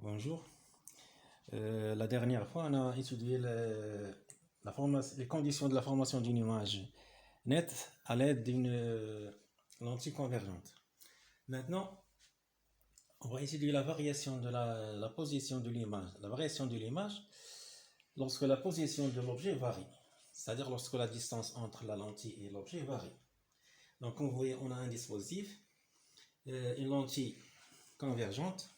Bonjour. La dernière fois, on a étudié les conditions de la formation d'une image nette à l'aide d'une lentille convergente. Maintenant, on va étudier la variation de la position de l'image. La variation de l'image lorsque la position de l'objet varie, c'est-à-dire lorsque la distance entre la lentille et l'objet varie. Donc, comme vous voyez, on a un dispositif, une lentille convergente,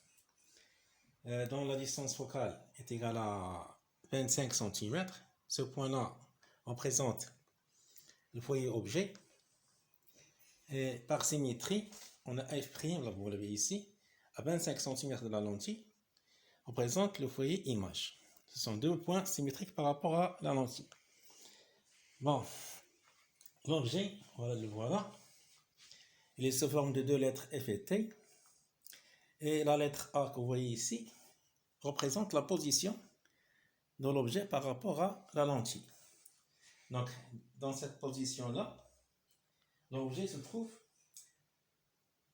dont la distance focale est égale à 25 cm. Ce point-là, on présente le foyer objet. Et par symétrie, on a f', là vous l'avez ici, à 25 cm de la lentille. On présente le foyer image. Ce sont deux points symétriques par rapport à la lentille. Bon, l'objet, voilà le voilà. Il est sous forme de deux lettres F et T. Et la lettre A que vous voyez ici représente la position de l'objet par rapport à la lentille. Donc, dans cette position-là, l'objet se trouve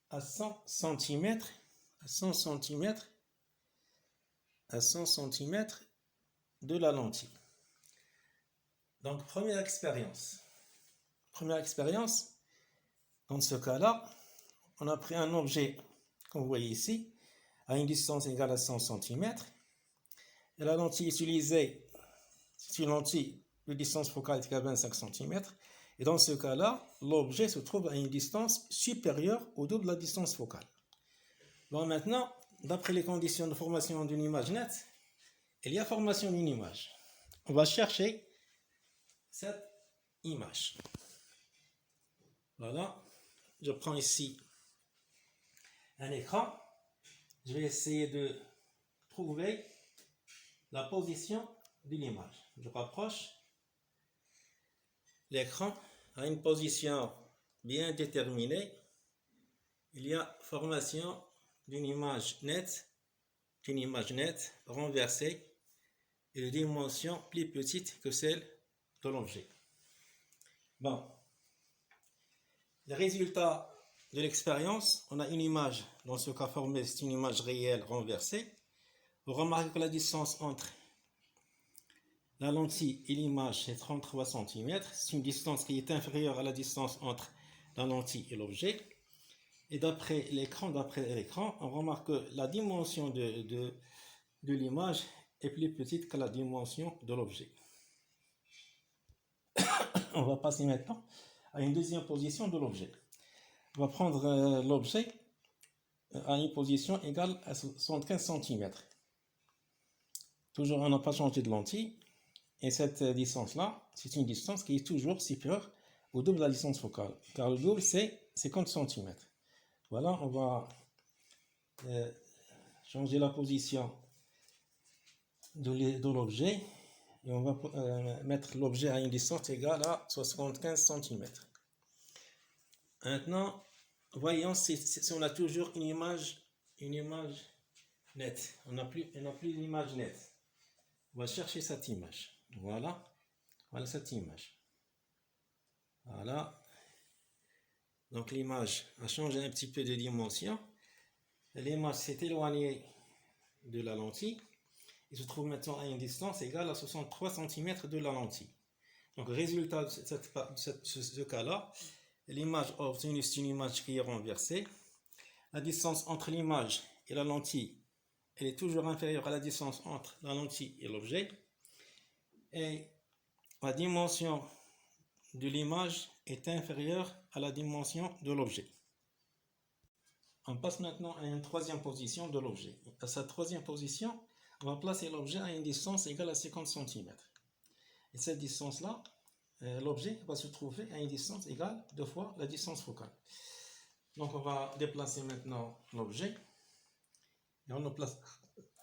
à 100 cm, à 100 cm de la lentille. Donc, première expérience. Dans ce cas-là, on a pris un objet, comme vous voyez ici, à une distance égale à 100 cm. Et la lentille utilisée, c'est une lentille de distance focale égale à 25 cm. Et dans ce cas-là, l'objet se trouve à une distance supérieure au double de la distance focale. Bon, maintenant, d'après les conditions de formation d'une image nette, il y a formation d'une image. On va chercher cette image. Voilà, je prends ici un écran. Je vais essayer de trouver la position de l'image. Je rapproche. L'écran a une position bien déterminée. Il y a formation d'une image nette renversée et de dimension plus petite que celle de l'objet. Bon, les résultats de l'expérience, on a une image, dans ce cas formée, c'est une image réelle renversée. Vous remarquez que la distance entre la lentille et l'image est 33 cm. C'est une distance qui est inférieure à la distance entre la lentille et l'objet. Et d'après l'écran, on remarque que la dimension de l'image est plus petite que la dimension de l'objet. On va passer maintenant à une deuxième position de l'objet. On va prendre l'objet à une position égale à 75 cm. Toujours, on n'a pas changé de lentille. Et cette distance-là, c'est une distance qui est toujours supérieure au double de la distance focale. Car le double, c'est 50 cm. Voilà, on va changer la position de l'objet. Et on va mettre l'objet à une distance égale à 75 cm. Maintenant, voyons si on a toujours une image nette. On n'a plus une image nette. On va chercher cette image. Voilà cette image. Voilà. Donc l'image a changé un petit peu de dimension. L'image s'est éloignée de la lentille. Il se trouve maintenant à une distance égale à 63 cm de la lentille. Donc résultat de ce cas-là, l'image obtenue, c'est une image qui est renversée. La distance entre l'image et la lentille, elle est toujours inférieure à la distance entre la lentille et l'objet. Et la dimension de l'image est inférieure à la dimension de l'objet. On passe maintenant à une troisième position de l'objet. À cette troisième position, on va placer l'objet à une distance égale à 50 cm. Et cette distance-là, l'objet va se trouver à une distance égale 2 fois la distance focale. Donc on va déplacer maintenant l'objet. Et on le place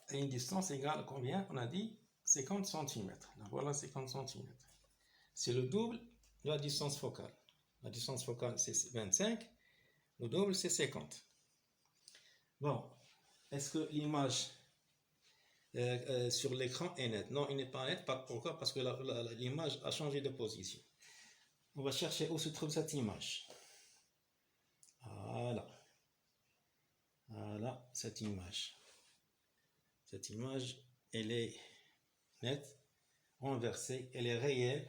à une distance égale à combien? On a dit 50 cm. Donc voilà 50 cm. C'est le double de la distance focale. La distance focale c'est 25. Le double c'est 50. Bon, est-ce que l'image sur l'écran est nette? Non, il n'est pas net. Pourquoi? Parce que l'image a changé de position. On va chercher où se trouve cette image. Voilà, cette image. Cette image, elle est nette, renversée, elle est réelle.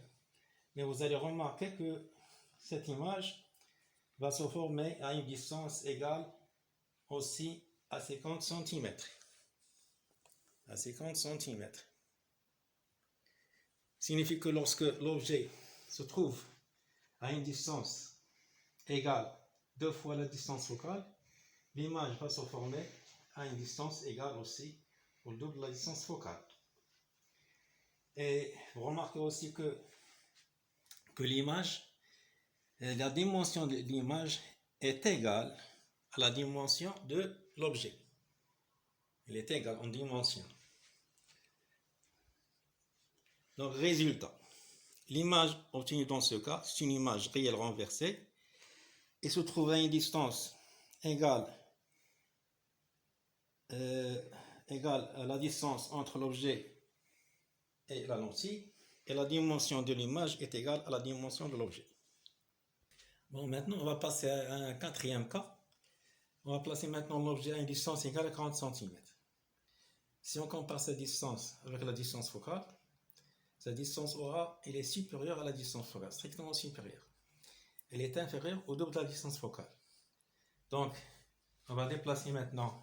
Mais vous allez remarquer que cette image va se former à une distance égale aussi à 50 cm. À 50 cm. Signifie que lorsque l'objet se trouve à une distance égale 2 fois la distance focale, l'image va se former à une distance égale aussi au double de la distance focale. Et vous remarquez aussi que l'image, la dimension de l'image est égale à la dimension de l'objet. Elle est égale en dimension. Donc, résultat. L'image obtenue dans ce cas, c'est une image réelle renversée et se trouve à une distance égale à la distance entre l'objet et la lentille, et la dimension de l'image est égale à la dimension de l'objet. Bon, maintenant, on va passer à un quatrième cas. On va placer maintenant l'objet à une distance égale à 40 cm. Si on compare cette distance avec la distance focale, cette distance OA, elle est supérieure à la distance focale, strictement supérieure. Elle est inférieure au double de la distance focale. Donc, on va déplacer maintenant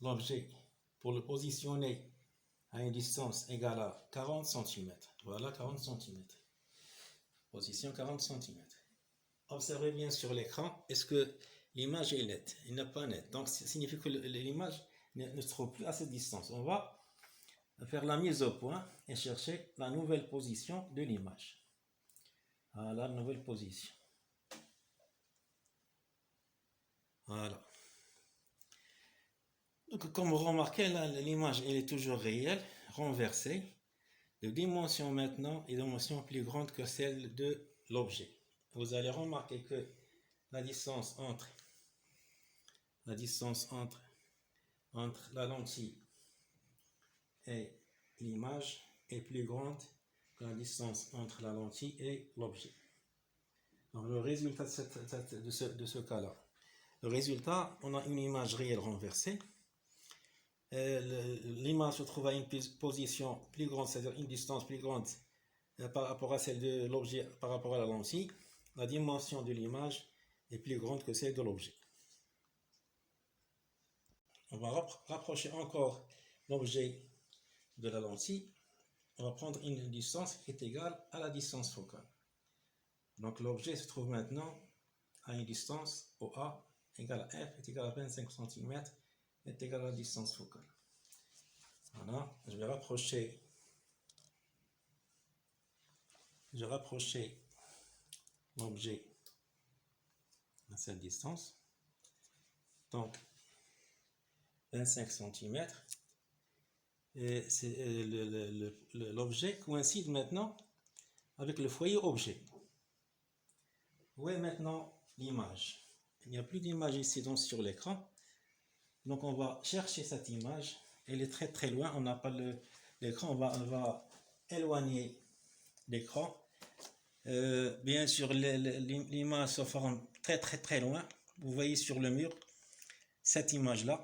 l'objet pour le positionner à une distance égale à 40 cm. Voilà, 40 cm. Position 40 cm. Observez bien sur l'écran, est-ce que l'image est nette? Elle n'est pas nette. Donc, ça signifie que l'image ne se trouve plus à cette distance. On va faire la mise au point et chercher la nouvelle position de l'image. Voilà, la nouvelle position. Voilà. Donc, comme vous remarquez, l'image elle est toujours réelle, renversée, de dimension maintenant et de dimension plus grande que celle de l'objet. Vous allez remarquer que la distance entre la lentille et l'image est plus grande que la distance entre la lentille et l'objet. Donc le résultat de ce cas-là, le résultat, on a une image réelle renversée. L'image se trouve à une position plus grande, c'est-à-dire une distance plus grande par rapport à celle de l'objet, par rapport à la lentille. La dimension de l'image est plus grande que celle de l'objet. On va rapprocher encore l'objet de la lentille. On va prendre une distance qui est égale à la distance focale. Donc l'objet se trouve maintenant à une distance OA égale à F est égale à 25 cm est égale à la distance focale. Voilà, je vais rapprocher l'objet à cette distance. Donc 25 cm. Et l'objet coïncide maintenant avec le foyer objet. Où est maintenant l'image? Il n'y a plus d'image ici donc sur l'écran. Donc on va chercher cette image. Elle est très très loin. On n'a pas l'écran. On va éloigner l'écran. Bien sûr, l'image se forme très très très loin. Vous voyez sur le mur cette image-là.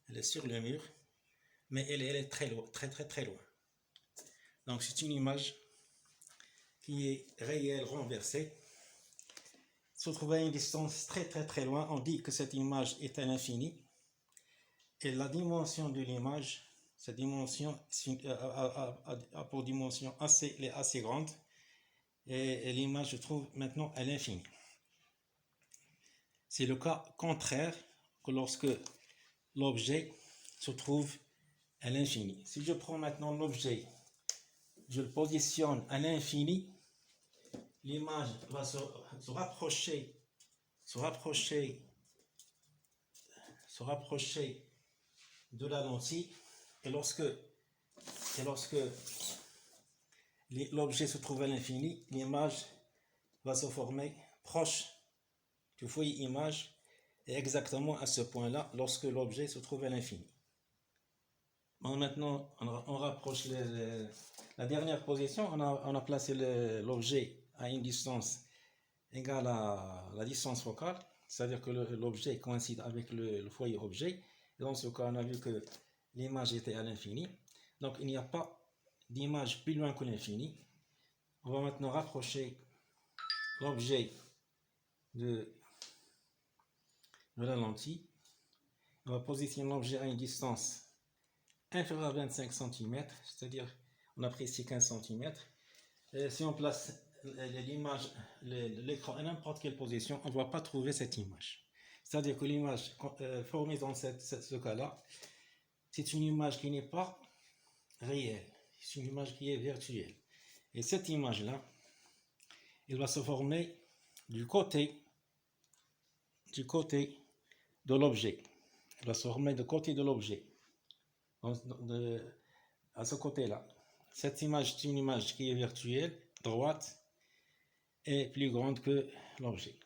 Elle est sur le mur. Mais elle est très loin, très très très loin. Donc c'est une image qui est réelle renversée. Se trouve à une distance très très très loin. On dit que cette image est à l'infini. Et la dimension de l'image, cette dimension a pour dimension assez grande. Et l'image se trouve maintenant à l'infini. C'est le cas contraire que lorsque l'objet se trouve à l'infini. Si je prends maintenant l'objet, je le positionne à l'infini, l'image va se rapprocher de la lentille, et lorsque l'objet se trouve à l'infini, l'image va se former proche du foyer image, et exactement à ce point-là lorsque l'objet se trouve à l'infini. Bon, maintenant, on rapproche la dernière position. On a placé l'objet à une distance égale à la distance focale, c'est-à-dire que l'objet coïncide avec le foyer objet. Dans ce cas, on a vu que l'image était à l'infini. Donc, il n'y a pas d'image plus loin que l'infini. On va maintenant rapprocher l'objet de la lentille. On va positionner l'objet à une distance inférieure à 25 cm, c'est-à-dire on a pris ici 15 cm. Et si on place l'image, l'écran à n'importe quelle position, on ne va pas trouver cette image. C'est-à-dire que l'image formée dans ce cas-là, c'est une image qui n'est pas réelle, c'est une image qui est virtuelle. Et cette image-là, elle va se former du côté de l'objet. Elle va se former du côté de l'objet. À ce côté-là. Cette image, c'est une image qui est virtuelle, droite, et plus grande que l'objet.